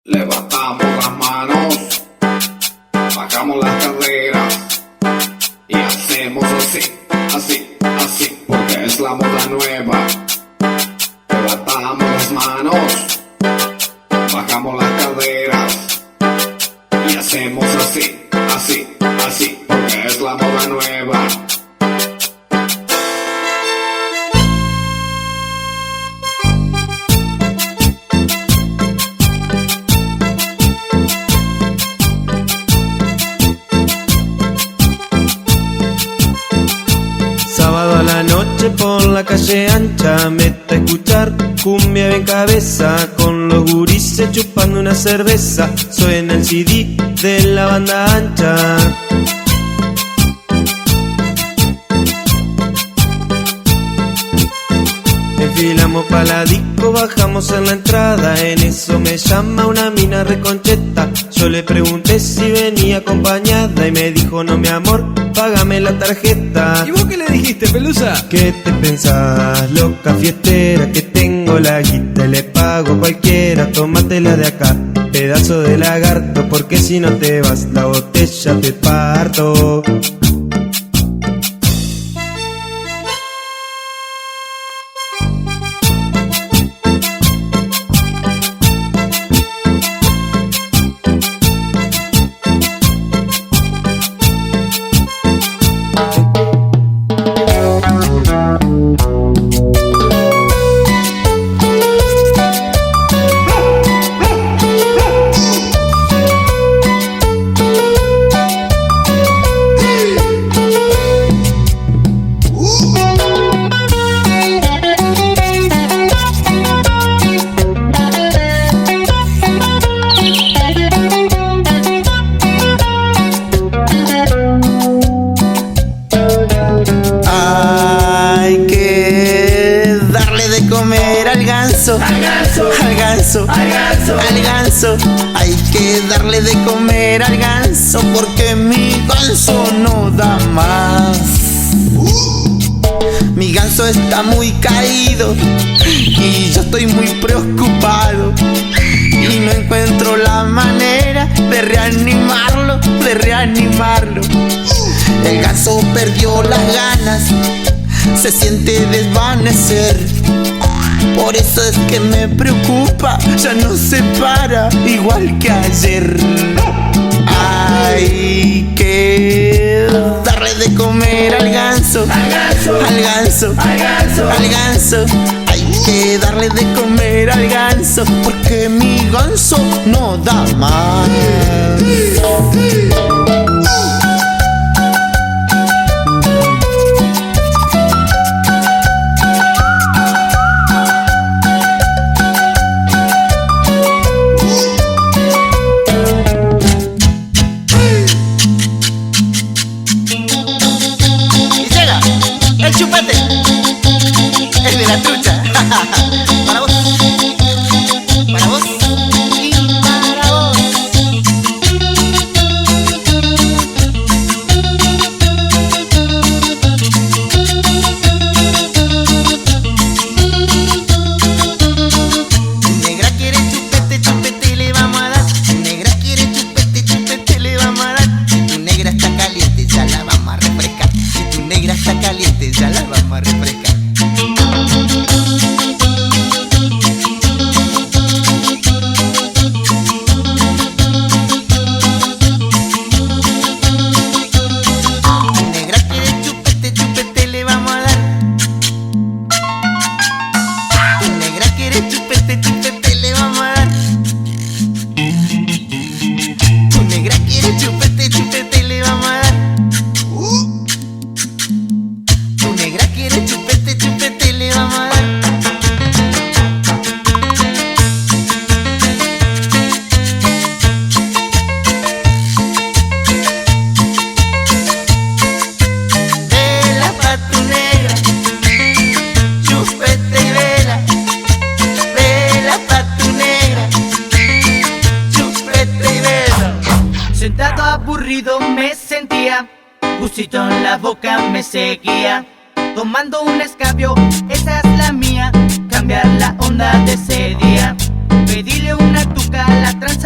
Levantamos las manos, bajamos las caderas y hacemos así, así, así, porque es la moda nueva. Levantamos las manos, bajamos las caderas y hacemos así, así, así, porque es la moda nueva. Sábado a la noche por la calle ancha, mete a escuchar cumbia bien cabeza, con los gurises chupando una cerveza. Suena el CD de la banda ancha. Enfilamos pa' la disco, bajamos en la entrada. En eso me llama una mina reconcheta. Yo le pregunté si venía acompañada y me dijo: no, mi amor, págame la tarjeta. ¿Y vos qué le dijiste, Pelusa? ¿Qué te pensás, loca fiestera? Que tengo la guita y le pago a cualquiera. Tómatela de acá, pedazo de lagarto, porque si no te vas la botella te parto. Al ganso, hay que darle de comer al ganso, porque mi ganso no da más. Mi ganso está muy caído y yo estoy muy preocupado, y no encuentro la manera de reanimarlo, El ganso perdió las ganas, se siente desvanecer. Por eso es que me preocupa, ya no se para igual que ayer. Hay que darle de comer al ganso, al ganso. Hay que darle de comer al ganso, porque mi ganso no da más. El chupete, el de la trucha. Para vos, para vos y para vos. Negra quiere chupete, chupete le vamos a dar. Negra quiere chupete, chupete le vamos a dar. Si tu negra está caliente, ya la vamos a refrescar. Si tu negra está caliente, ya la vamos a refrescar. Tu negra quiere chupete, chupete le vamos a dar. Tu negra quiere chupete, chupete le vamos a dar. Tu negra quiere chupete, chupete le vamos a dar. Tu negra quiere chupete, chupete le vamos a dar. Vela pa' tu negra, chupete y vela. Vela pa' tu negra, chupete y vela. Sentado aburrido me sentía, gustito en la boca me seguía, tomando un escabio, esa es la mía, cambiar la onda de ese día. Pedile una tuca, la tranza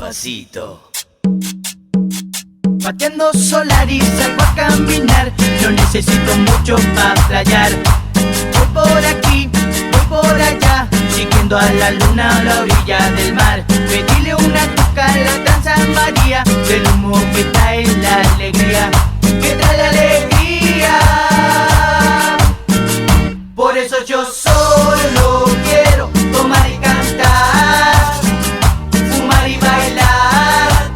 pasito. Pateando Solaris salgo a caminar, no necesito mucho para playar. Voy por aquí, voy por allá, siguiendo a la luna a la orilla del mar. Pedile una tuca a la danza María, del humo que trae la alegría, que trae la alegría. Por eso yo solo quiero tomar y cantar, fumar y bailar,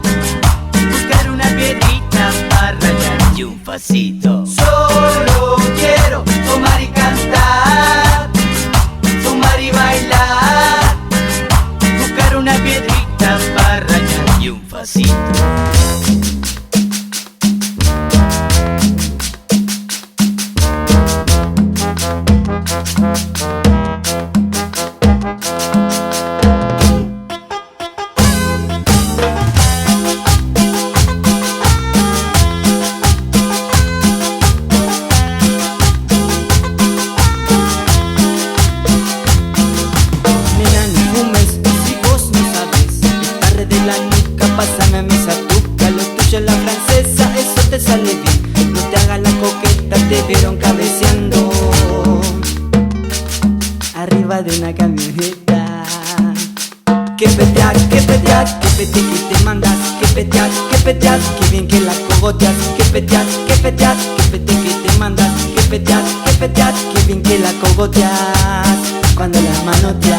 buscar una piedrita para rayar y un pasito. Solo quiero tomar y cantar, fumar y bailar, buscar una piedrita para rayar y un pasito. De una camioneta. Que petear, que petear, que pete que te mandas. Que petear, que bien que la cogoteas. Que petear, que pete que te mandas. Que petear, que bien que la cogoteas. Cuando la manoteas.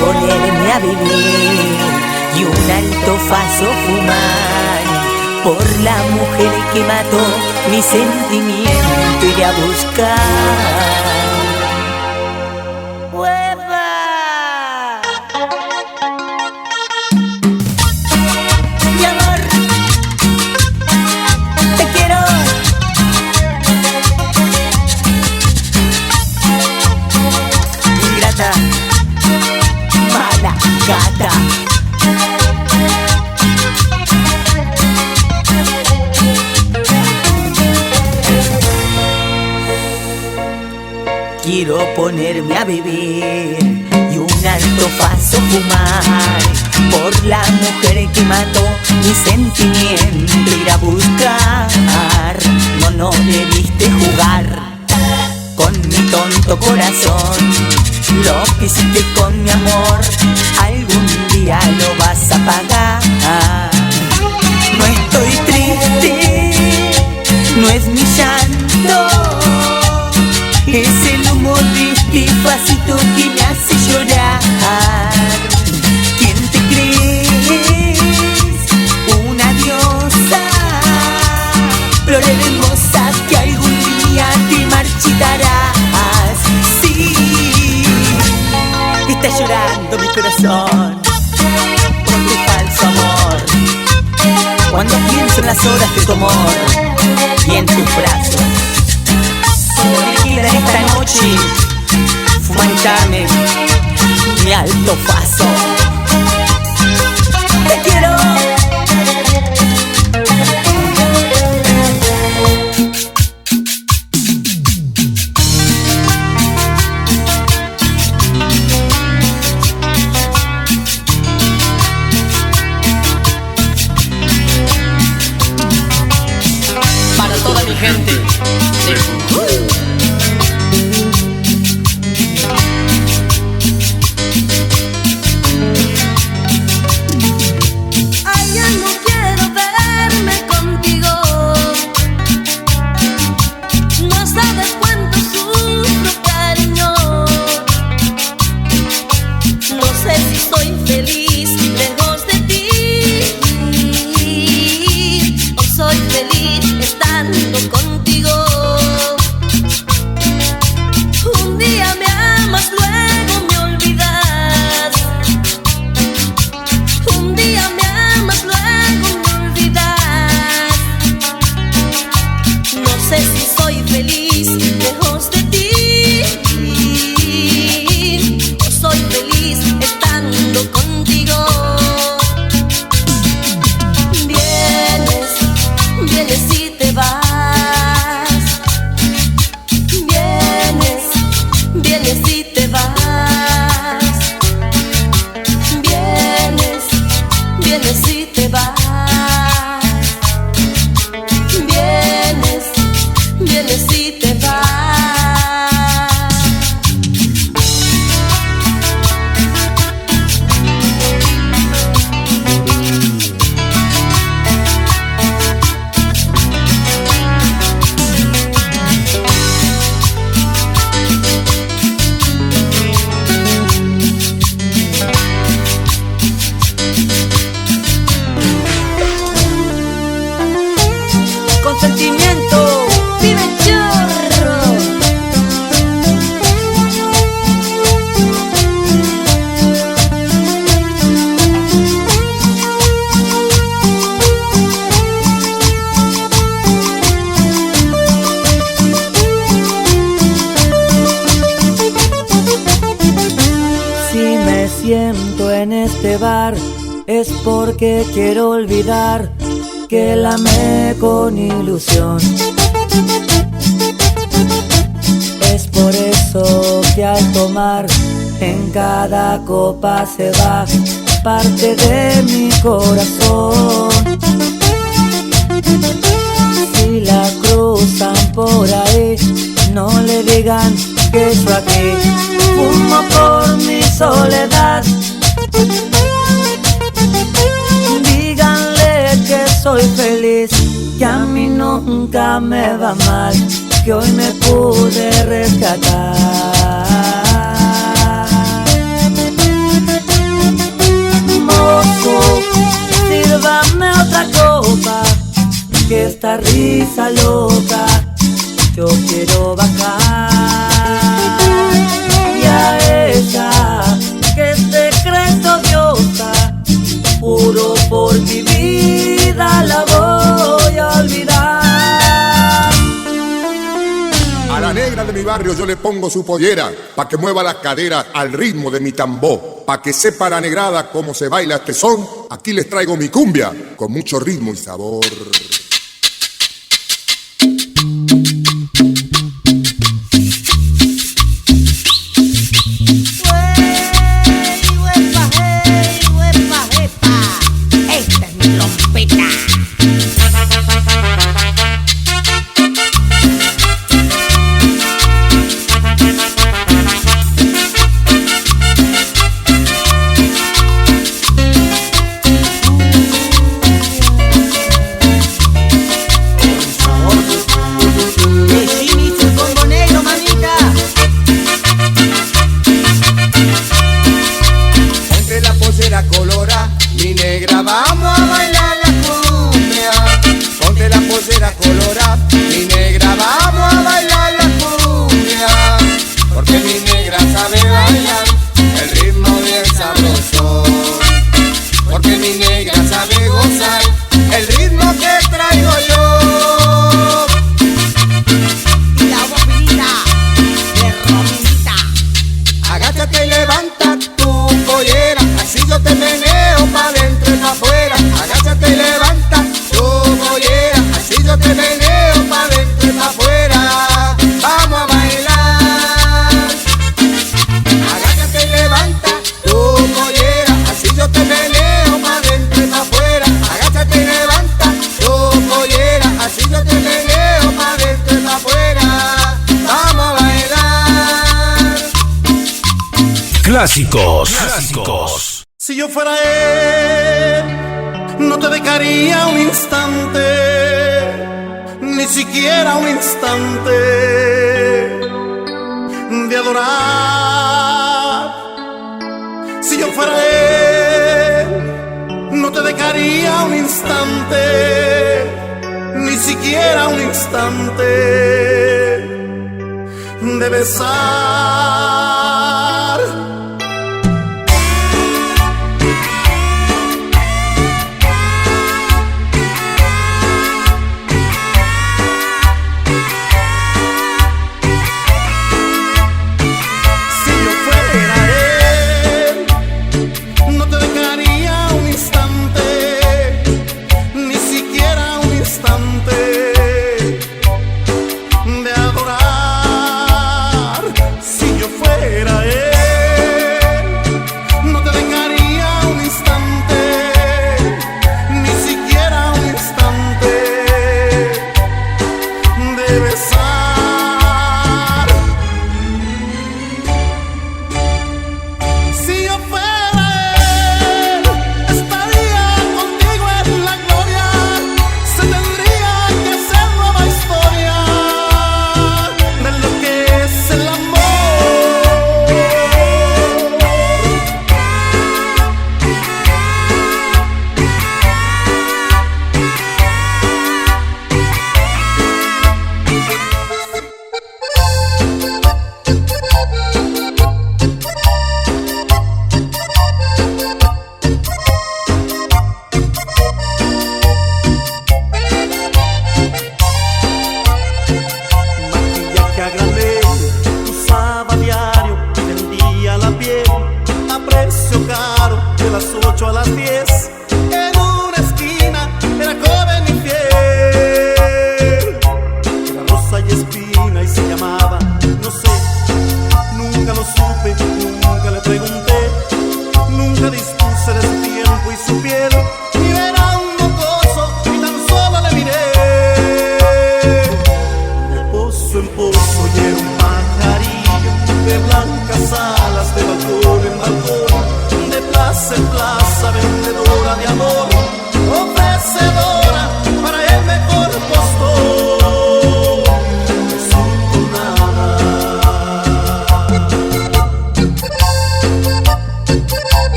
Ponerme a beber y un alto faso fumar, por la mujer que mató mi sentimiento iré a buscar. ¡Hueva! Mi amor, te quiero. Ingrata, mala gata. Quiero ponerme a beber y un alto faso fumar, por la mujer que mató mi sentimiento ir a buscar. No debiste jugar con mi tonto corazón. Lo que hiciste con mi amor algún día lo vas a pagar. No estoy triste, no es mi llanto, es el humo de este pasito que me hace llorar. ¿Quién te crees? Una diosa, flor hermosa que algún día te marchitarás. Sí, está llorando mi corazón por tu falso amor. Cuando pienso en las horas de tu amor y en tus brazos, esta noche, fumar y darme mi alto paso. Te quiero. Para toda mi gente de Ay, ya no quiero verme contigo. No sabes cuánto sufro, cariño. No sé si soy feliz lejos de ti o soy feliz estando contigo. Un día me amas, luego me olvidas. Un día me amas, luego me olvidas. No sé si soy feliz lejos de ti o soy feliz estando contigo. Vienes, vienes y te vas. Vienes, vienes y te vas. Vienes, vienes y te vas. Vienes, vienes y te vas. Con sentimiento, vive el chorro. Si me siento en este bar es porque quiero olvidar que la amé con ilusión. Es por eso que al tomar en cada copa se va parte de mi corazón. Si la cruzan por ahí, no le digan que yo aquí fumo por mi soledad. Díganle que soy feliz, que a mí nunca me va mal, que hoy me pude rescatar. Mozo, sírvame otra copa, que esta risa loca yo quiero bajar. Y a ella que es secreto diosa, juro por mi vida la voy a olvidar. A la negra de mi barrio yo le pongo su pollera, pa' que mueva las caderas al ritmo de mi tambor, pa' que sepa la negrada cómo se baila este son. Aquí les traigo mi cumbia, con mucho ritmo y sabor. Esta es mi trompeta. Agáchate y levanta tú Clásicos. Si yo fuera él, no te dejaría un instante, ni siquiera un instante de adorar. Si yo fuera él, no te dejaría un instante, ni siquiera un instante de besar.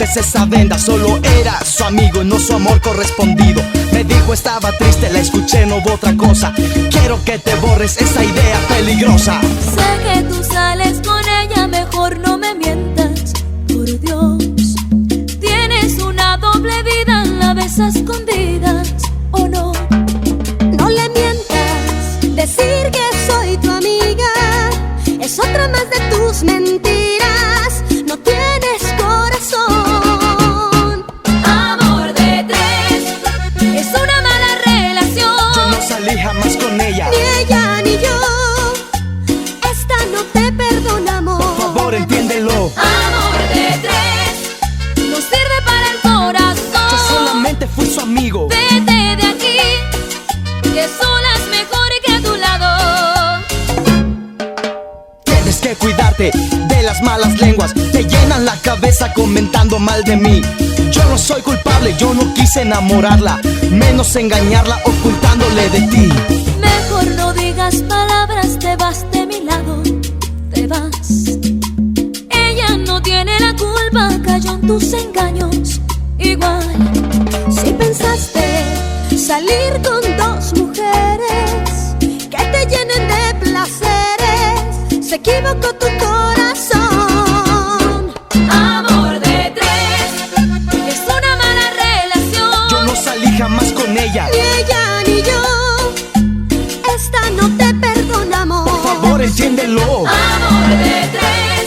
quites esa venda. Solo era su amigo y no su amor correspondido. Me dijo estaba triste, la escuché, no hubo otra cosa. Quiero que te borres esa idea peligrosa. Sé que tú sales con ella, mejor no me mientas, por Dios. Tienes una doble vida, la ves a escondidas, ¿o no? No le mientas, decir que soy tu amiga es otra más de tus mentiras. No tienes corazón. Amor de tres, es una mala relación. Yo no salí jamás con ella, Ni ella ni yo, esta no te perdonamos. por favor entiéndelo. Amor de tres, no sirve para el corazón. Yo solamente fui su amigo. Vete de aquí, que solas mejor que a tu lado. Tienes que cuidarte de las malas lenguas. Te llenan la cabeza comentando mal de mí. Yo no soy culpable, yo no quise enamorarla, menos engañarla ocultándole de ti. Mejor no digas palabras, te vas de mi lado, te vas. Ella no tiene la culpa, cayó en tus engaños. Igual, Si pensaste salir con dos mujeres que te llenen de placeres, se equivocó tu corazón. amor de tres, es una mala relación. Yo no salí jamás con ella, Ni ella ni yo, esta no te perdonamos. por favor entiéndelo. Amor de tres,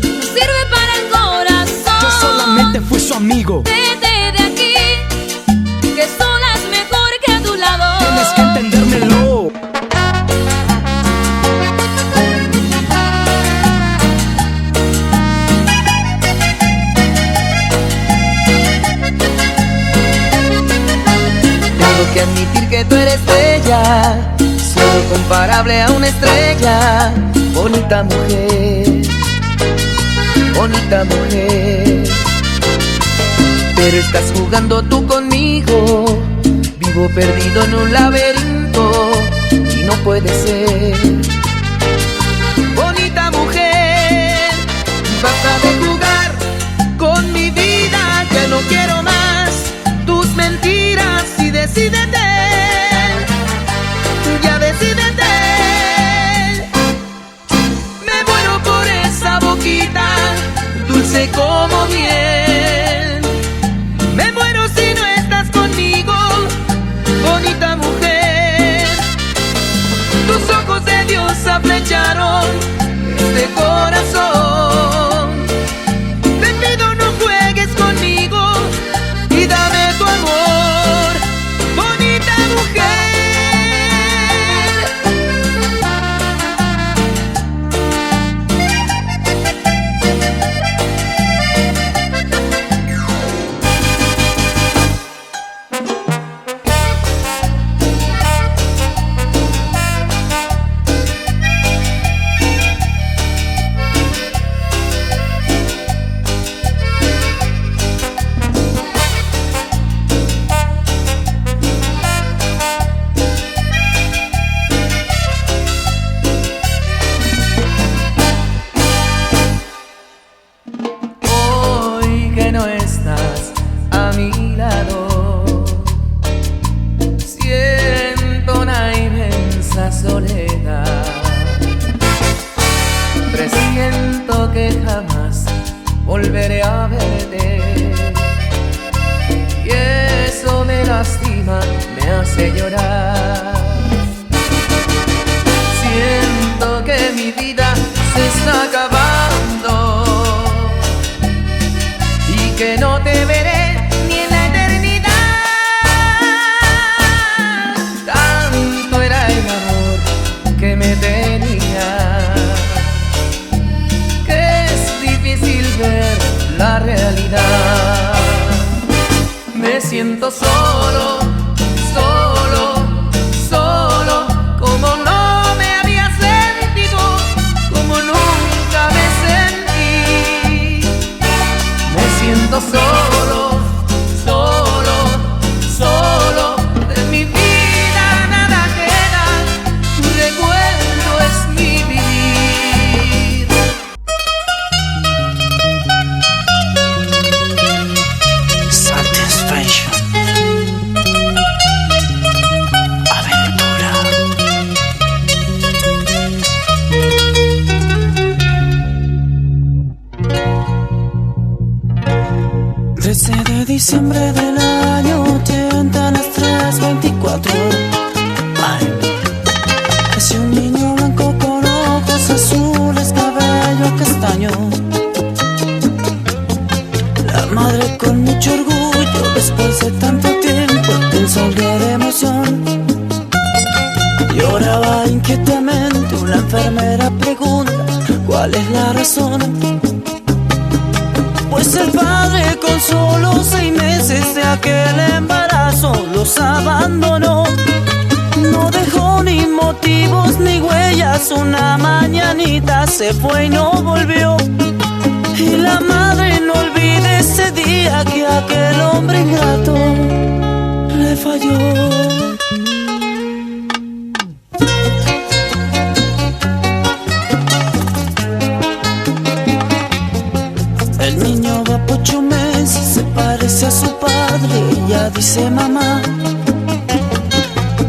no sirve para el corazón. Yo solamente fui su amigo. Vete de aquí, que solas mejor que a tu lado. Tienes que entendérmelo. Tengo que admitir que tú eres bella, solo comparable a una estrella. Bonita mujer, bonita mujer. Pero estás jugando tú conmigo, vivo perdido en un laberinto y no puede ser. Bonita mujer, basta de jugar con mi vida, que no quiero más tus mentiras y decídete, ya decídete. Me muero por esa boquita, dulce como miel. Me muero si no estás conmigo, bonita mujer. Tus ojos de diosa flecharon este corazón. Te pido no juegues conmigo y dame tu amor, bonita mujer. Hoy que no estás a mi lado, siento una inmensa soledad. Presiento que jamás volveré a verte y eso me lastima, me hace llorar. Siento que mi vida se está acabando y que no te veré ni en la eternidad. Tanto era el amor que me tenía, que es difícil ver la realidad. Me siento solo, solo, solo, como no me había sentido, como nunca me sentí. Me siento solo, solo, solo, de mi vida nada queda, tu recuerdo es mi vivir. Diciembre del año 80 a las 3:24. Es un niño blanco con ojos azules, cabello castaño. La madre con mucho orgullo, después de tanto tiempo, un sonrío de emoción. Lloraba inquietamente, una enfermera pregunta ¿cuál es la razón? Pues el padre con solo 6 meses de aquel embarazo los abandonó. No dejó ni motivos ni huellas, una mañanita se fue y no volvió. Y la madre no olvida ese día que aquel hombre ingrato le falló. El niño va por 8 meses, se parece a su padre, ella dice mamá.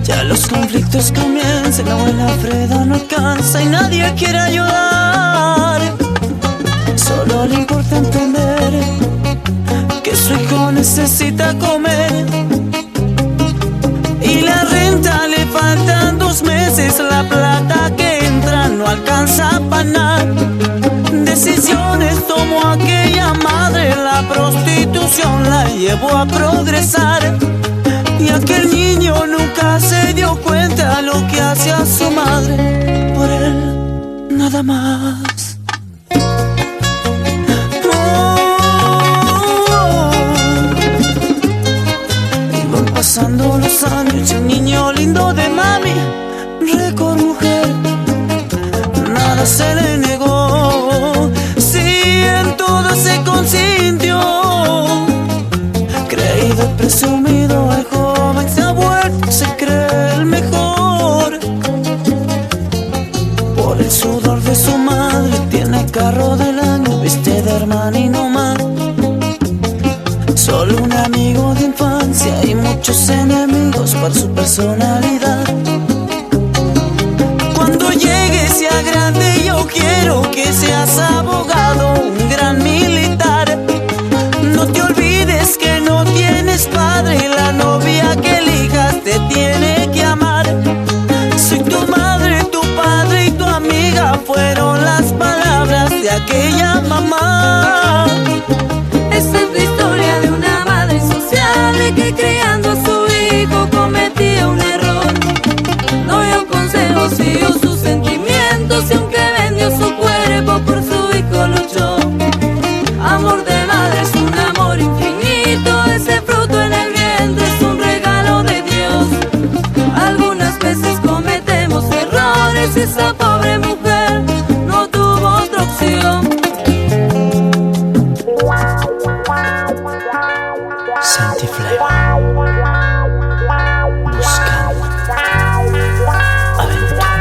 Ya los conflictos comienzan, la abuela Freda no alcanza y nadie quiere ayudar. Solo le importa entender que su hijo necesita comer. Y la renta le faltan 2 meses, la plata que entra no alcanza para nada. Decisiones tomó aquella madre, la prostitución la llevó a progresar. Y aquel niño nunca se dio cuenta lo que hacía su madre por él, nada más. Iban pasando los años y un niño lindo de mami, récord mujer, nada se le negó. Sí, en todo se consintió. Creído y presumido, el joven se ha vuelto, se cree el mejor. Por el sudor de su madre tiene carro del año, viste de Armani no más. Solo un amigo de infancia y muchos enemigos por su personalidad. Cuando llegue sea grande yo quiero que seas abogado, un gran militar. No te olvides que no tienes padre y la novia que elijas te tiene que amar. Soy tu madre, tu padre y tu amiga, fueron las palabras de aquella mamá. Esta es la historia de una madre sociable que criando a su hijo cometía un error. No dio consejos, siguió sus sentimientos y aunque vendió su cuerpo por su hijo luchó. Amor de madre es un amor infinito, ese fruto en el vientre es un regalo de Dios. Algunas veces cometemos errores y esa pobre mujer no tuvo otra opción. Santi Flavor, buscando aventura.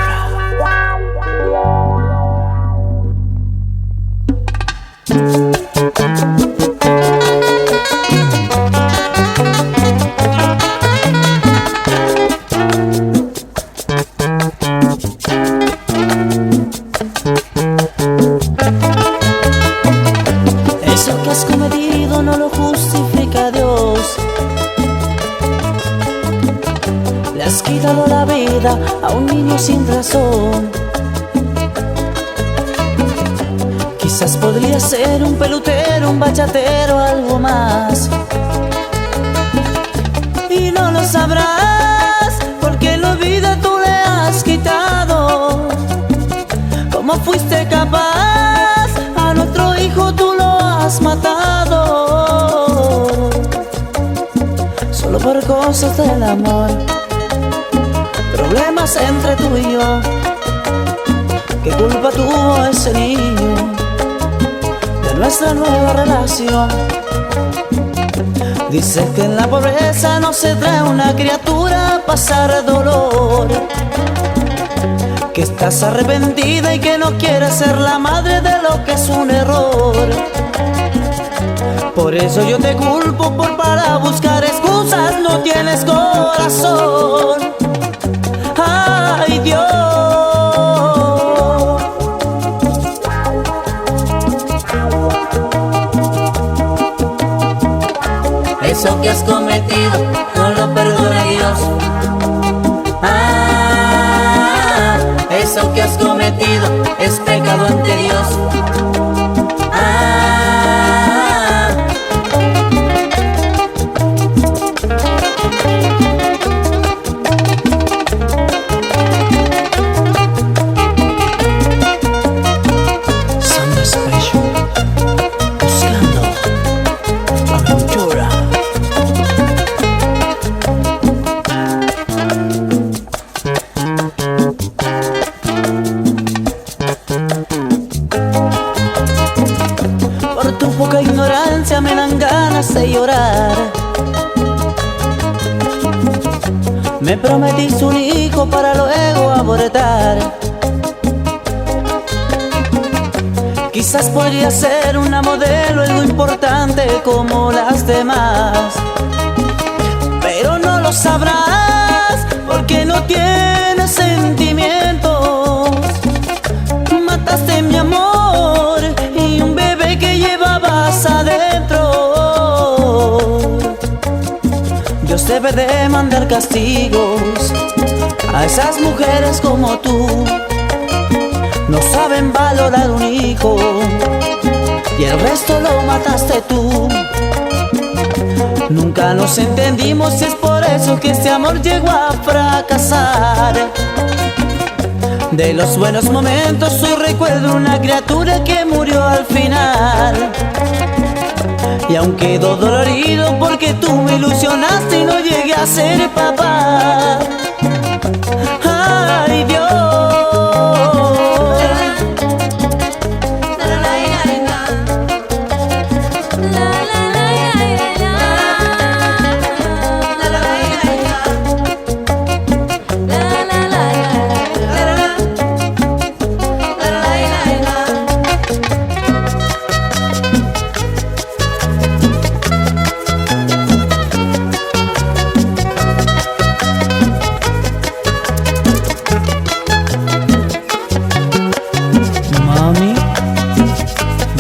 Eso que has cometido no lo justifica Dios. Le has quitado la vida a un niño sin razón. Quizás podría ser un pelotero, un bachatero, algo más. Y no lo sabrás porque la vida tú le has quitado. ¿Cómo fuiste capaz? A nuestro hijo tú lo has matado. Solo por cosas del amor, problemas entre tú y yo. ¿Qué culpa tuvo ese niño de nuestra nueva relación? Dice que en la pobreza no se trae una criatura a pasar dolor, que estás arrepentida y que no quieres ser la madre de lo que es un error. Por eso yo te culpo por para buscar excusas no tienes corazón. Ay Dios, cometido no lo perdona Dios. Ah, eso que has cometido es pecado ante Dios. Me dan ganas de llorar. Me prometiste un hijo para luego abortar. Quizás podría ser una modelo, algo importante como las demás, pero no lo sabrás porque no tienes sentimientos. Mataste mi amor y un bebé que llevabas adentro. Dios debe de mandar castigos a esas mujeres como tú. No saben valorar un hijo y el resto lo mataste tú. Nunca nos entendimos y es por eso que este amor llegó a fracasar. De los buenos momentos hoy recuerdo una criatura que murió al final. Y aún quedo dolorido porque tú me ilusionaste y no llegué a ser papá. Ay Dios.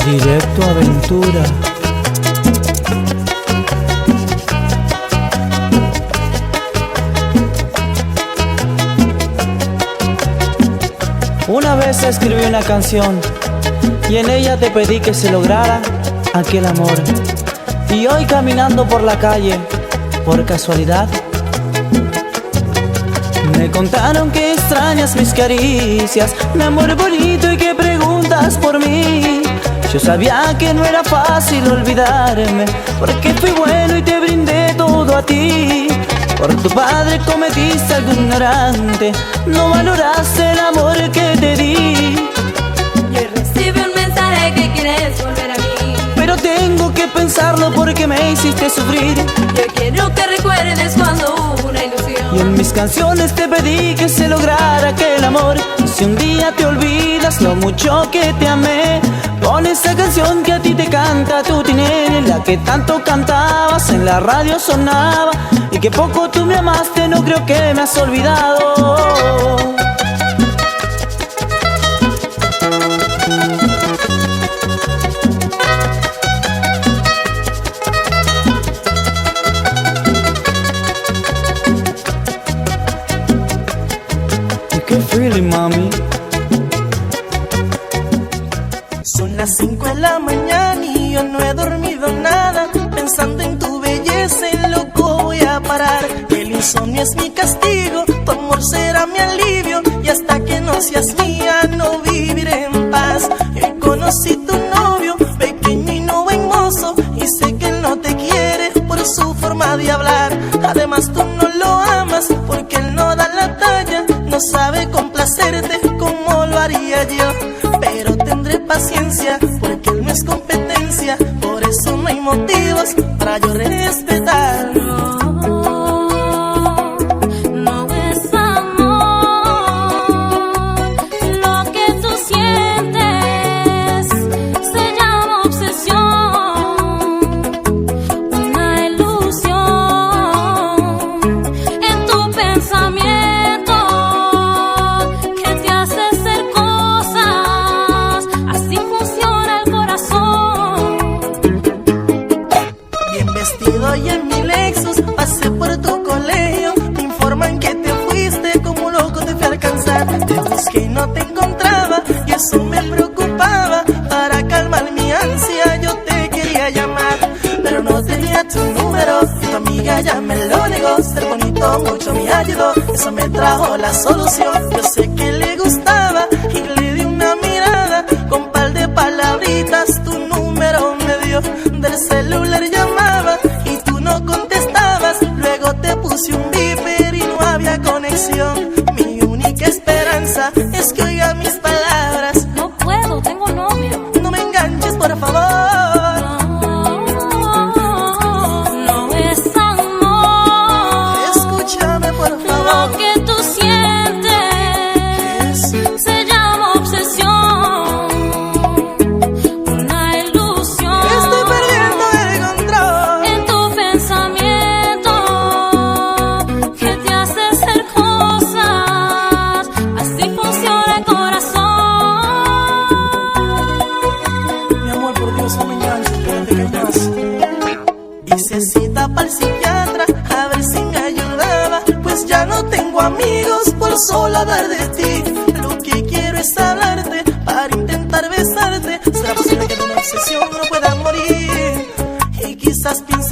Directo Aventura. Una vez escribí una canción y en ella te pedí que se lograra aquel amor. Y hoy caminando por la calle, por casualidad, me contaron que extrañas mis caricias, mi amor bonito, y que preguntas por mí. Yo sabía que no era fácil olvidarme, porque fui bueno y te brindé todo a ti. Por tu padre cometiste algo ignorante, no valoraste el amor que te di. Yo recibí un mensaje que quieres volver a mí, pero tengo que pensarlo porque me hiciste sufrir. Yo quiero que recuerdes cuando hubo una ilusión, y en mis canciones te pedí que se lograra aquel amor. Y si un día te olvidas lo mucho que te amé, pon esa canción que a ti te canta tu tinene, la que tanto cantabas en la radio sonaba, y que poco tú me amaste, no creo que me has olvidado. ¿Qué feeling, mami? Son las 5 de la mañana y yo no he dormido nada, pensando en tu belleza, en loco voy a parar. El insomnio es mi castigo, tu amor será mi alivio, y hasta que no seas mía no viviré en paz. Yo conocí tu novio, pequeño y no buen mozo, y sé que él no te quiere por su forma de hablar. Además tú no lo amas porque él no da la talla, no sabe complacerte como lo haría yo. Pero tendré paciencia porque él no es competencia, por eso no hay motivos para yo respetarlo. no es amor. Lo que tú sientes se llama obsesión, una ilusión en tu pensamiento que te hace hacer cosas. Así funciona el corazón. Bien vestido y en me lo negó. Ser bonito mucho me ayudó, eso me trajo la solución. Yo sé que le gustaba y le di una mirada. Con par de palabritas tu número me dio. Del celular llamaba y tú no contestabas. Luego te puse un beeper y no había conexión. Mi única esperanza es que oiga mis palabras. No puedo, tengo novio. No me enganches, por favor. No es amor. Escúchame, por favor. Lo que tú sientes se llama obsesión. Una ilusión. Estoy perdiendo el control. En tu pensamiento que te hace hacer cosas. Así funciona el corazón. Mi amor, por Dios, no me enganches, espérate, ¿qué más? Hice cita para el psiquiatra a ver si me ayudaba. Pues ya no tengo amigos por solo hablar de ti. Lo que quiero es hablarte para intentar besarte. ¿Será posible que de una obsesión no pueda morir? Y quizás piense